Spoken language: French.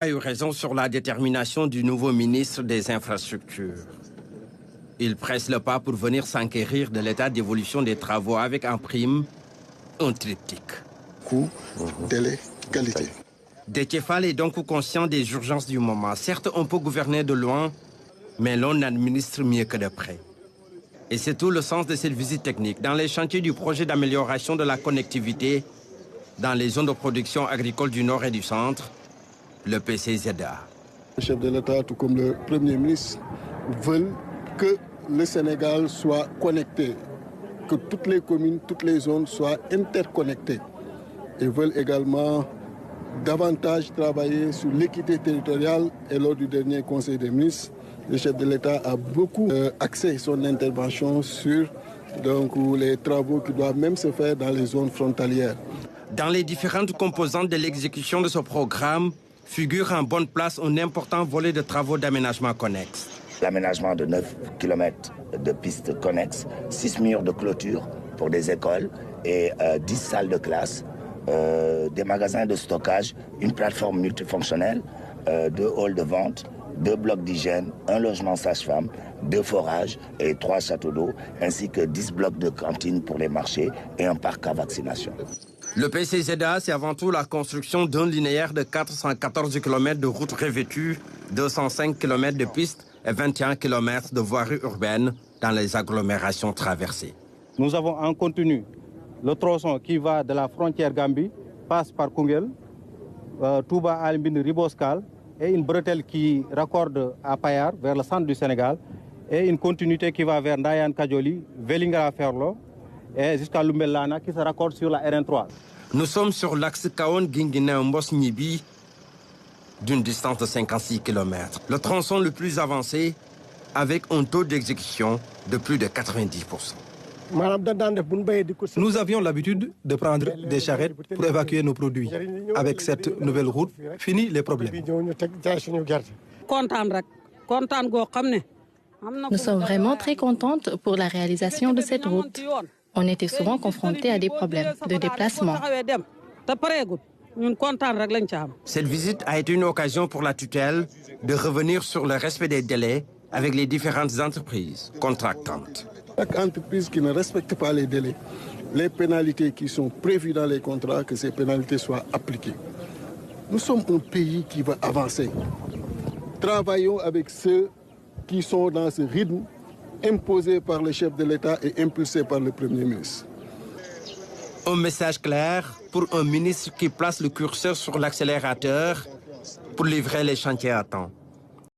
a eu raison sur la détermination du nouveau ministre des Infrastructures. Il presse le pas pour venir s'enquérir de l'état d'évolution des travaux avec en prime un triptyque. Coût, délai, qualité. Déthié Fall est donc conscient des urgences du moment. Certes, on peut gouverner de loin, mais l'on administre mieux que de près. Et c'est tout le sens de cette visite technique. Dans les chantiers du projet d'amélioration de la connectivité dans les zones de production agricole du Nord et du Centre, le PCZA. Le chef de l'État, tout comme le Premier ministre, veulent que le Sénégal soit connecté, que toutes les communes, toutes les zones soient interconnectées. Ils veulent également davantage travailler sur l'équité territoriale. Et lors du dernier Conseil des ministres, le chef de l'État a beaucoup axé son intervention sur les travaux qui doivent même se faire dans les zones frontalières. Dans les différentes composantes de l'exécution de ce programme, figure en bonne place un important volet de travaux d'aménagement connexe. L'aménagement de 9 km de pistes connexes, 6 murs de clôture pour des écoles et 10 salles de classe, des magasins de stockage, une plateforme multifonctionnelle, 2 halls de vente, 2 blocs d'hygiène, 1 logement sage-femme, 2 forages et 3 châteaux d'eau, ainsi que 10 blocs de cantines pour les marchés et un parc à vaccination. Le PCZA, c'est avant tout la construction d'un linéaire de 414 km de routes revêtues, 205 km de pistes et 21 km de voiries urbaines dans les agglomérations traversées. Nous avons en continu le tronçon qui va de la frontière Gambie, passe par Koungheul, Touba Alimbine Riboscal, et une bretelle qui raccorde à Payar, vers le centre du Sénégal, et une continuité qui va vers Ndayan Kadjoli, Vélingara Ferlo, et jusqu'à Lumbellana qui se raccorde sur la RN3. Nous sommes sur l'axe Kaon-Guinguinéo-Mbos-Nibi d'une distance de 56 km. Le tronçon le plus avancé avec un taux d'exécution de plus de 90%. Nous avions l'habitude de prendre des charrettes pour évacuer nos produits. Avec cette nouvelle route, fini les problèmes. Nous sommes vraiment très contentes pour la réalisation de cette route. On était souvent confrontés à des problèmes de déplacement. Cette visite a été une occasion pour la tutelle de revenir sur le respect des délais avec les différentes entreprises contractantes. Chaque entreprise qui ne respecte pas les délais, les pénalités qui sont prévues dans les contrats, que ces pénalités soient appliquées. Nous sommes un pays qui va avancer. Travaillons avec ceux qui sont dans ce rythme imposé par le chef de l'État et impulsé par le Premier ministre. Un message clair pour un ministre qui place le curseur sur l'accélérateur pour livrer les chantiers à temps.